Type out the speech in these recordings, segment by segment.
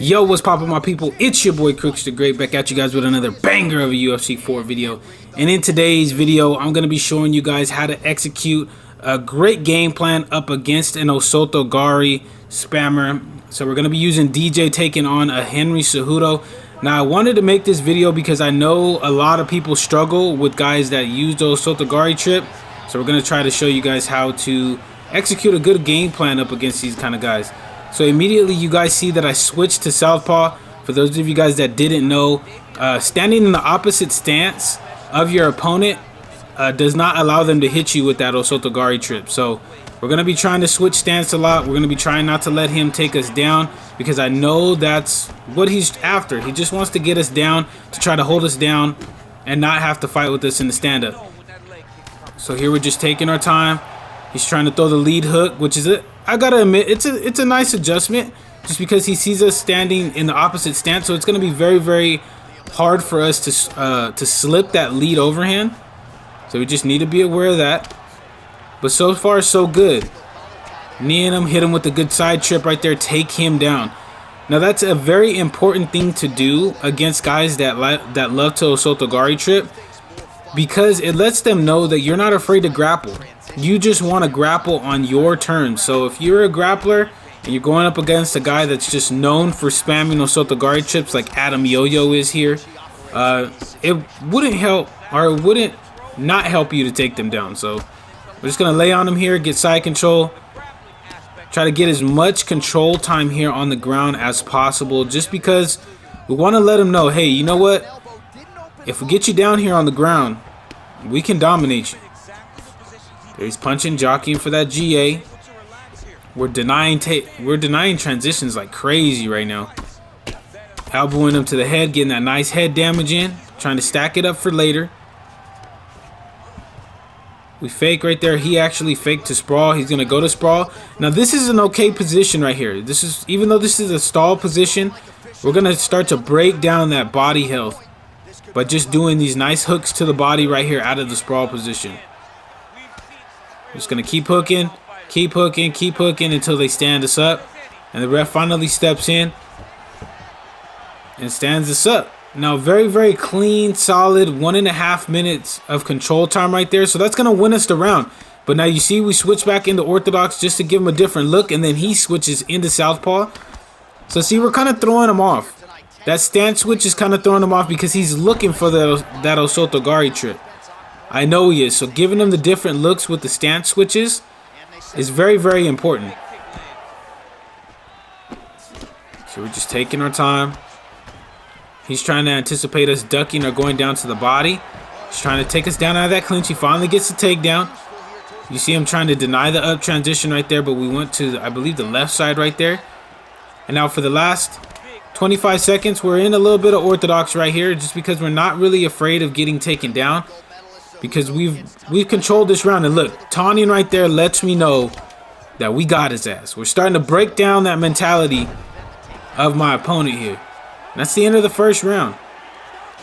Yo, what's poppin', my people? It's your boy Crooks the Great, back at you guys with another banger of a UFC 4 video. And in today's video, I'm going to be showing you guys how to execute a great game plan up against an Osotogari spammer. So we're going to be using DJ taking on a Henry Cejudo. Now, I wanted to make this video because I know a lot of people struggle with guys that use the Osotogari trip. So we're going to try to show you guys how to execute a good game plan up against these kind of guys. So immediately you guys see that I switched to southpaw. For those of you guys that didn't know, standing in the opposite stance of your opponent does not allow them to hit you with that Osotogari trip. So we're going to be trying to switch stance a lot. We're going to be trying not to let him take us down because I know that's what he's after. He just wants to get us down to try to hold us down and not have to fight with us in the stand-up. So here we're just taking our time. He's trying to throw the lead hook, which is it. I gotta admit, it's a nice adjustment just because he sees us standing in the opposite stance. So it's gonna be very, very hard for us to slip that lead overhand. So we just need to be aware of that. But so far, so good. Kneeing him, hit him with a good side trip right there, take him down. Now that's a very important thing to do against guys that love to Osotogari trip, because it lets them know that you're not afraid to grapple. You just want to grapple on your terms. So if you're a grappler and you're going up against a guy that's just known for spamming Osotogari trips like Adam Yo-Yo is here, it wouldn't help, or it wouldn't not help you to take them down. So we're just going to lay on him here, get side control, try to get as much control time here on the ground as possible, just because we want to let him know, hey, you know what? If we get you down here on the ground, we can dominate you. There he's punching, jockeying for that GA. We're denying transitions like crazy right now. Elbowing him to the head, getting that nice head damage in, trying to stack it up for later. We fake right there. He actually faked to sprawl. He's gonna go to sprawl. Now this is an okay position right here. This is, even though this is a stall position, we're gonna start to break down that body health by just doing these nice hooks to the body right here out of the sprawl position. Just going to keep hooking until they stand us up. And the ref finally steps in and stands us up. Now, very, very clean, solid 1.5 minutes of control time right there. So that's going to win us the round. But now you see we switch back into orthodox just to give him a different look. And then he switches into southpaw. So see, we're kind of throwing him off. That stance switch is kind of throwing him off because he's looking for that Osotogari trip. I know he is. So giving him the different looks with the stance switches is very, very important. So we're just taking our time. He's trying to anticipate us ducking or going down to the body. He's trying to take us down out of that clinch. He finally gets the takedown. You see him trying to deny the up transition right there, but we went to, I believe, the left side right there. And now for the last 25 seconds, we're in a little bit of orthodox right here just because we're not really afraid of getting taken down, because we've controlled this round. And look, taunting right there lets me know that we got his ass. We're starting to break down that mentality of my opponent here. And that's the end of the first round.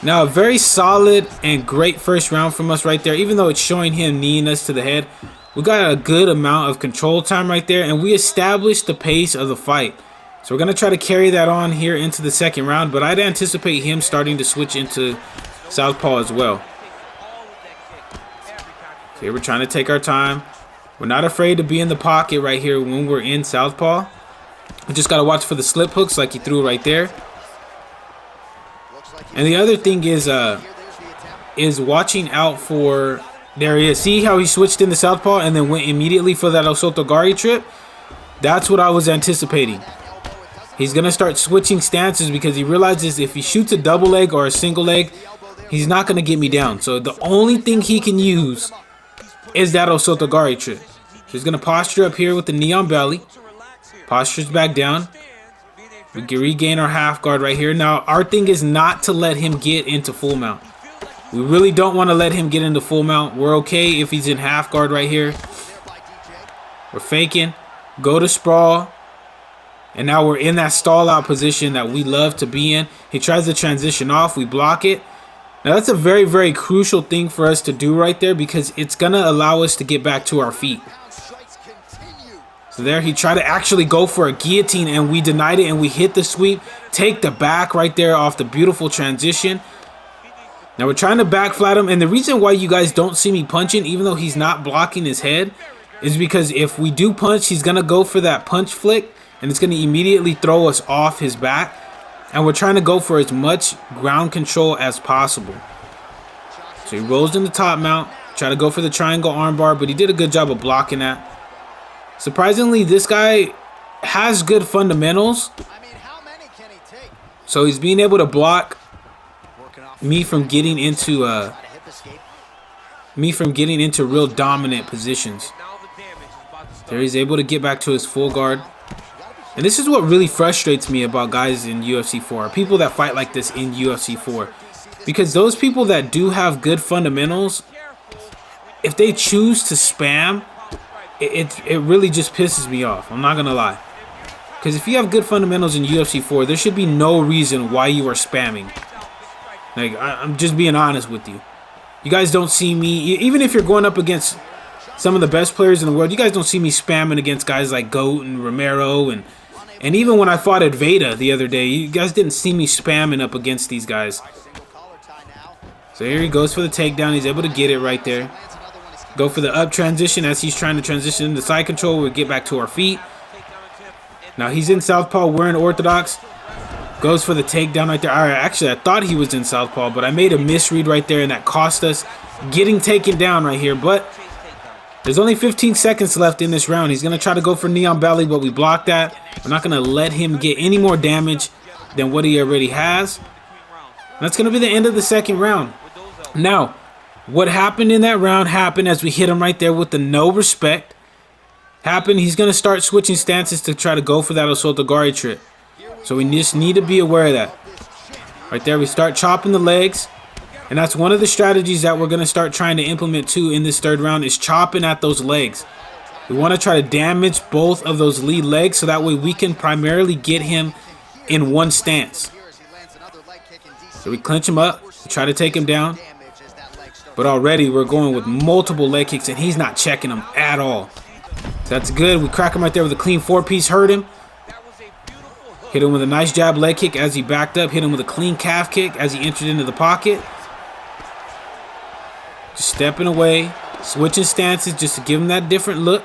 Now, a very solid and great first round from us right there. Even though it's showing him kneeing us to the head, we got a good amount of control time right there, and we established the pace of the fight. So we're going to try to carry that on here into the second round, but I'd anticipate him starting to switch into southpaw as well. So here we're trying to take our time. We're not afraid to be in the pocket right here when we're in southpaw. We just got to watch for the slip hooks like he threw right there. And the other thing is watching out for, there he is. See how he switched into southpaw and then went immediately for that Osotogari trip? That's what I was anticipating. He's going to start switching stances because he realizes if he shoots a double leg or a single leg, he's not going to get me down. So the only thing he can use is that Osotogari trip. So he's going to posture up here with the knee on belly. Postures back down. We can regain our half guard right here. Now, our thing is not to let him get into full mount. We really don't want to let him get into full mount. We're okay if he's in half guard right here. We're faking. Go to sprawl. And now we're in that stall out position that we love to be in. He tries to transition off. We block it. Now that's a very, very crucial thing for us to do right there because it's going to allow us to get back to our feet. So there he tried to actually go for a guillotine, and we denied it, and we hit the sweep. Take the back right there off the beautiful transition. Now we're trying to back flat him, and the reason why you guys don't see me punching, even though he's not blocking his head, is because if we do punch, he's going to go for that punch flick, and it's going to immediately throw us off his back. And we're trying to go for as much ground control as possible. So he rolls in the top mount, try to go for the triangle armbar, but he did a good job of blocking that. Surprisingly, this guy has good fundamentals. So he's being able to block me from getting into real dominant positions. There he's able to get back to his full guard. And this is what really frustrates me about guys in UFC 4, people that fight like this in UFC 4. Because those people that do have good fundamentals, if they choose to spam, it really just pisses me off. I'm not going to lie. Because if you have good fundamentals in UFC 4, there should be no reason why you are spamming. Like, I'm just being honest with you. You guys don't see me, even if you're going up against some of the best players in the world, you guys don't see me spamming against guys like Goat and Romero. And even when I fought at Veda the other day, you guys didn't see me spamming up against these guys. So here he goes for the takedown. He's able to get it right there. Go for the up transition as he's trying to transition into side control. We get back to our feet. Now he's in southpaw. We're in orthodox. Goes for the takedown right there. All right, actually, I thought he was in southpaw, but I made a misread right there, and that cost us getting taken down right here. But there's only 15 seconds left in this round. He's going to try to go for knee on belly, but we blocked that. We're not going to let him get any more damage than what he already has. And that's going to be the end of the second round. Now, what happened in that round happened as we hit him right there with the no respect. He's going to start switching stances to try to go for that Osotogari trip. So we just need to be aware of that. Right there, we start chopping the legs. And that's one of the strategies that we're going to start trying to implement too in this third round, is chopping at those legs. We want to try to damage both of those lead legs so that way we can primarily get him in one stance. So we clinch him up, we try to take him down. But already we're going with multiple leg kicks and he's not checking them at all. So that's good. We crack him right there with a clean four-piece, hurt him. Hit him with a nice jab leg kick as he backed up. Hit him with a clean calf kick as he entered into the pocket. Just stepping away, switching stances just to give him that different look.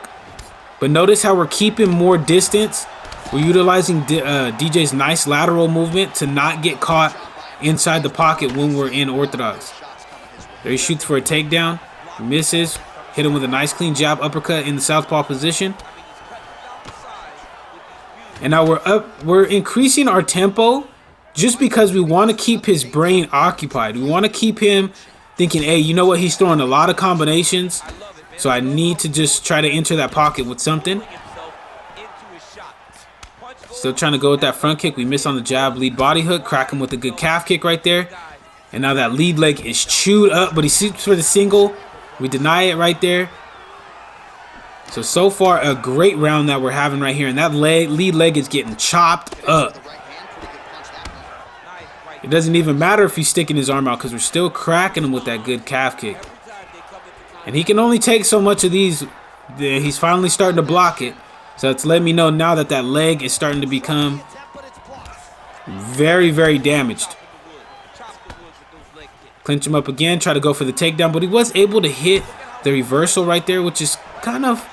But notice how we're keeping more distance. We're utilizing DJ's nice lateral movement to not get caught inside the pocket when we're in orthodox. There he shoots for a takedown. He misses. Hit him with a nice clean jab uppercut in the southpaw position. And now we're increasing our tempo just because we want to keep his brain occupied. We want to keep him thinking, hey, you know what? He's throwing a lot of combinations, so I need to just try to enter that pocket with something. Still trying to go with that front kick. We miss on the jab, lead body hook. Crack him with a good calf kick right there. And now that lead leg is chewed up, but he shoots for the single. We deny it right there. So far, a great round that we're having right here. And that lead leg is getting chopped up. It doesn't even matter if he's sticking his arm out because we're still cracking him with that good calf kick. And he can only take so much of these. He's finally starting to block it. So it's letting me know now that that leg is starting to become very, very damaged. Clinch him up again, try to go for the takedown, but he was able to hit the reversal right there, which is kind of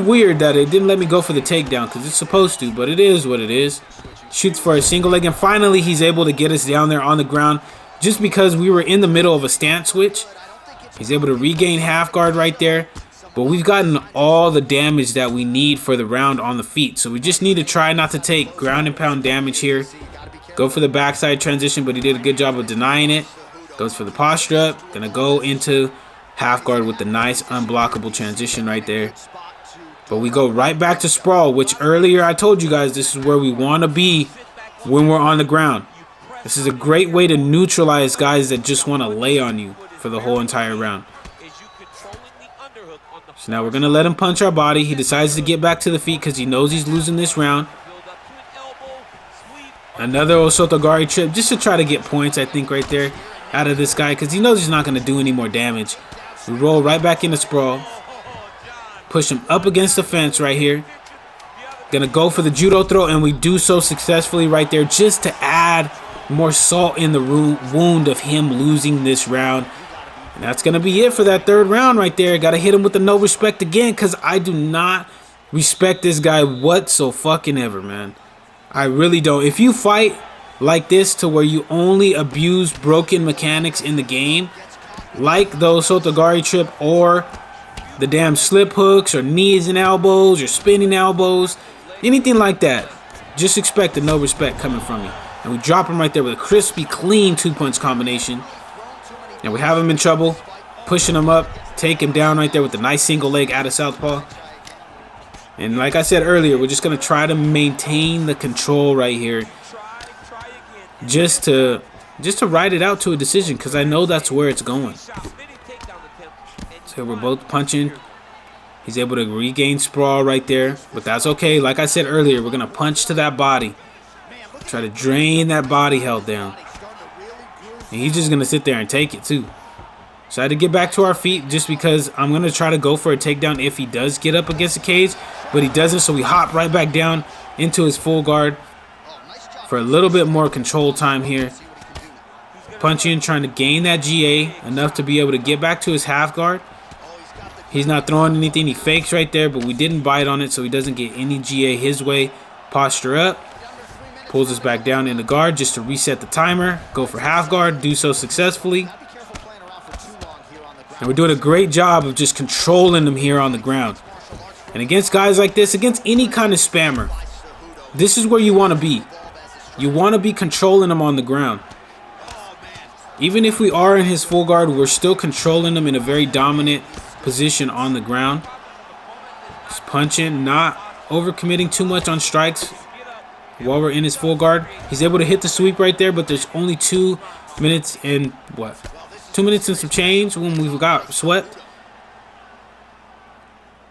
weird that it didn't let me go for the takedown because it's supposed to, but it is what it is. Shoots for a single leg, and finally he's able to get us down there on the ground just because we were in the middle of a stance switch. He's able to regain half guard right there, but we've gotten all the damage that we need for the round on the feet. So we just need to try not to take ground and pound damage here. Go for the backside transition, but he did a good job of denying it. Goes for the posture up. Gonna go into half guard with the nice unblockable transition right there. But we go right back to sprawl, which earlier I told you guys this is where we want to be when we're on the ground. This is a great way to neutralize guys that just want to lay on you for the whole entire round. So now we're going to let him punch our body. He decides to get back to the feet because he knows he's losing this round. Another Osotogari trip just to try to get points, I think, right there out of this guy because he knows he's not going to do any more damage. We roll right back into sprawl. Push him up against the fence right here. Gonna go for the judo throw, and we do so successfully right there, just to add more salt in the wound of him losing this round. And that's gonna be it for that third round right there. Gotta hit him with the no respect again, because I do not respect this guy whatsoever, man. I really don't. If you fight like this to where you only abuse broken mechanics in the game, like the Osotogari trip or the damn slip hooks or knees and elbows or spinning elbows, anything like that, just expect a no respect coming from me. And we drop him right there with a crispy, clean 2-punch combination. And we have him in trouble, pushing him up, take him down right there with a nice single leg out of southpaw. And like I said earlier, we're just going to try to maintain the control right here, just to ride it out to a decision, because I know that's where it's going. So we're both punching. He's able to regain sprawl right there, but that's okay. Like I said earlier, we're going to punch to that body, try to drain that body health down. And he's just going to sit there and take it too. So I had to get back to our feet, just because I'm going to try to go for a takedown if he does get up against the cage, but he doesn't. So we hop right back down into his full guard for a little bit more control time here. Punching, trying to gain that GA enough to be able to get back to his half guard. He's not throwing anything. He fakes right there, but we didn't bite on it, so he doesn't get any GA his way. Posture up. Pulls us back down in the guard just to reset the timer. Go for half guard. Do so successfully. And we're doing a great job of just controlling them here on the ground. And against guys like this, against any kind of spammer, this is where you want to be. You want to be controlling them on the ground. Even if we are in his full guard, we're still controlling him in a very dominant position on the ground. Just punching, not overcommitting too much on strikes while we're in his full guard. He's able to hit the sweep right there, but there's only 2 minutes and what? 2 minutes and some change when we've got swept.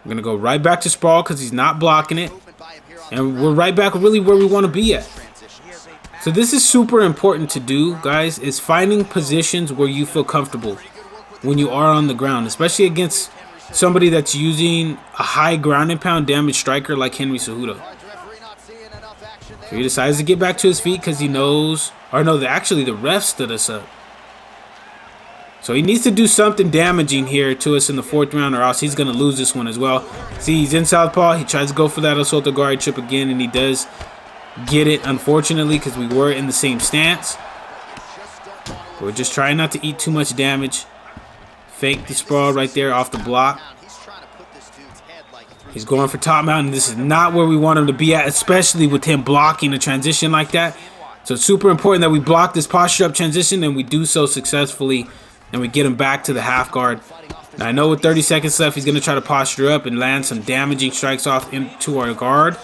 We're going to go right back to sprawl because he's not blocking it. And we're right back really where we want to be at. So this is super important to do, guys, is finding positions where you feel comfortable when you are on the ground, especially against somebody that's using a high ground and pound damage striker like Henry Cejudo. So he decides to get back to his feet because he knows, or no, actually the ref stood us up. So he needs to do something damaging here to us in the 4th round, or else he's going to lose this one as well. See, he's in southpaw. He tries to go for that Osotogari trip again, and he does get it, unfortunately, because we were in the same stance. But we're just trying not to eat too much damage. Fake the sprawl right there off the block. He's going for top mount, and this is not where we want him to be at, especially with him blocking a transition like that. So it's super important that we block this posture up transition, and we do so successfully, and we get him back to the half guard. Now I know with 30 seconds left, he's going to try to posture up and land some damaging strikes off into our guard.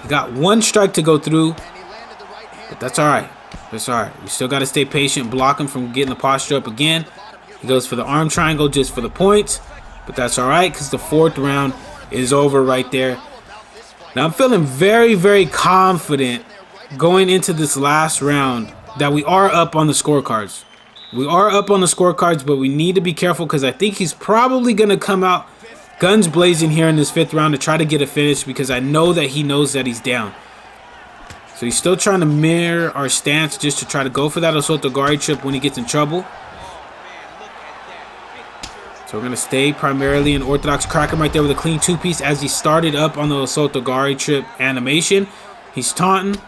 He got 1 strike to go through, but that's all right. That's all right. We still got to stay patient, block him from getting the posture up again. He goes for the arm triangle just for the points, but that's all right because the 4th round is over right there. Now I'm feeling very, very confident going into this last round that we are up on the scorecards. We are up on the scorecards, but we need to be careful because I think he's probably going to come out guns blazing here in this 5th round to try to get a finish, because I know that he knows that he's down. So he's still trying to mirror our stance just to try to go for that Osotogari trip when he gets in trouble. So we're going to stay primarily in orthodox, crack him right there with a clean 2-piece as he started up on the Osotogari trip animation. He's taunting.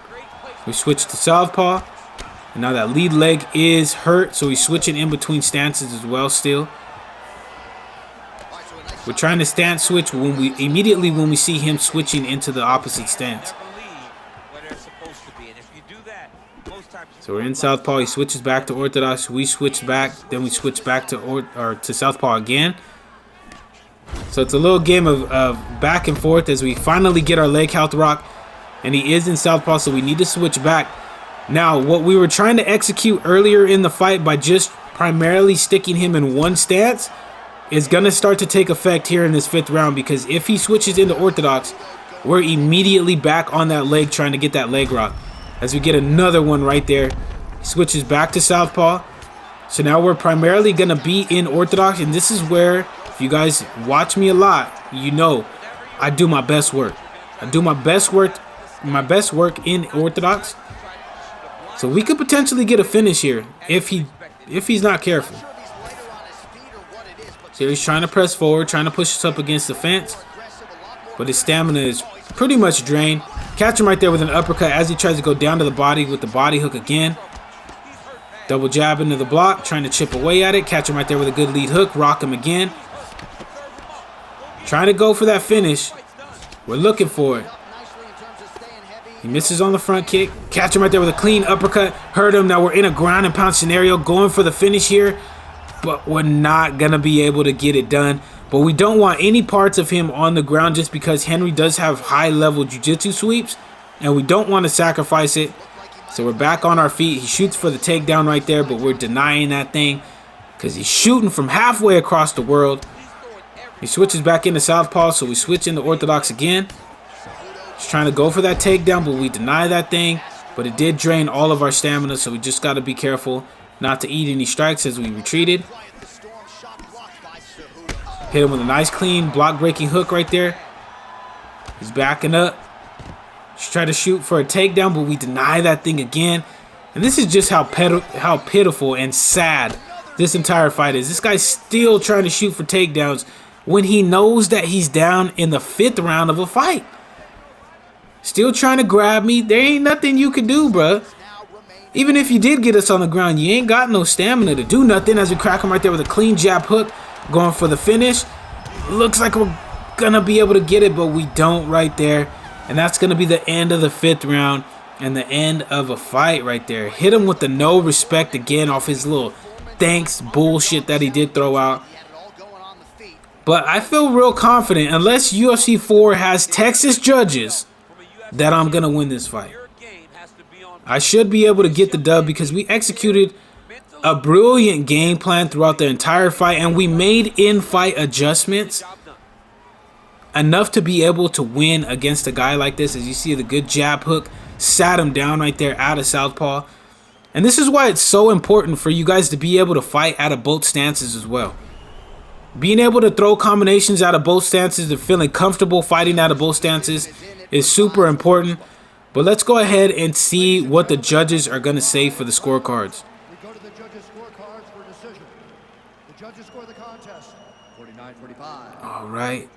We switch to southpaw. And now that lead leg is hurt, so he's switching in between stances as well still. We're trying to stance switch when we see him switching into the opposite stance. So we're in southpaw. He switches back to orthodox. We switch back, then we switch back to southpaw again. So it's a little game of back and forth as we finally get our leg health rock, and he is in southpaw, so we need to switch back. Now, what we were trying to execute earlier in the fight by just primarily sticking him in one stance is going to start to take effect here in this 5th round, because if he switches into orthodox, we're immediately back on that leg trying to get that leg rock. As we get another one right there, he switches back to southpaw. So now we're primarily going to be in orthodox, and this is where If you guys watch me a lot, you know I do my best work. I do my best work in orthodox. So we could potentially get a finish here if he's not careful. So he's trying to press forward, trying to push us up against the fence, but his stamina is pretty much drained. Catch him right there with an uppercut as he tries to go down to the body with the body hook again. Double jab into the block, trying to chip away at it. Catch him right there with a good lead hook. Rock him again. Trying to go for that finish. We're looking for it. He misses on the front kick. Catch him right there with a clean uppercut. Hurt him. Now we're in a ground and pound scenario, going for the finish here, but we're not going to be able to get it done. But we don't want any parts of him on the ground just because Henry does have high-level jiu-jitsu sweeps, and we don't want to sacrifice it. So we're back on our feet. He shoots for the takedown right there, but we're denying that thing because he's shooting from halfway across the world. He switches back into southpaw, so we switch into orthodox again. He's trying to go for that takedown, but we deny that thing. But it did drain all of our stamina, so we just got to be careful not to eat any strikes as we retreated. Hit him with a nice clean block-breaking hook right there. He's backing up. He's trying to shoot for a takedown, but we deny that thing again. And this is just how pitiful and sad this entire fight is. This guy's still trying to shoot for takedowns when he knows that he's down in the 5th round of a fight. Still trying to grab me. There ain't nothing you can do, bruh. Even if you did get us on the ground, you ain't got no stamina to do nothing as we crack him right there with a clean jab hook. Going for the finish. Looks like we're going to be able to get it, but we don't right there. And that's going to be the end of the 5th round and the end of a fight right there. Hit him with the no respect again off his little thanks bullshit that he did throw out. But I feel real confident, unless UFC 4 has Texas judges, that I'm going to win this fight. I should be able to get the dub because we executed a brilliant game plan throughout the entire fight, and we made in-fight adjustments enough to be able to win against a guy like this. As you see, the good jab hook sat him down right there out of southpaw. And this is why it's so important for you guys to be able to fight out of both stances as well. Being able to throw combinations out of both stances and feeling comfortable fighting out of both stances is super important. But let's go ahead and see what the judges are going to say for the scorecards. Alright,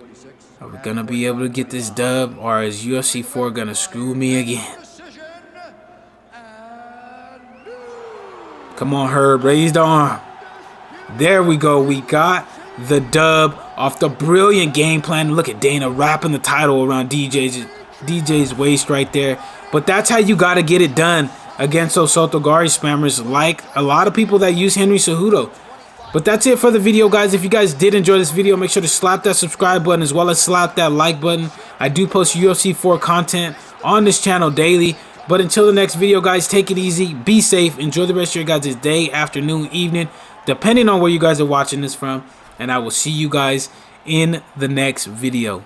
are we going to be able to get this dub, or is UFC 4 going to screw me again? Come on, Herb, raise the arm. There we go, we got the dub off the brilliant game plan. Look at Dana wrapping the title around DJ's waist right there. But that's how you got to get it done against those Sotogari spammers, like a lot of people that use Henry Cejudo. But that's it for the video, guys. If you guys did enjoy this video, make sure to slap that subscribe button as well as slap that like button. I do post UFC 4 content on this channel daily. But until the next video, guys, take it easy, be safe, enjoy the rest of your guys' day, afternoon, evening, depending on where you guys are watching this from. And I will see you guys in the next video.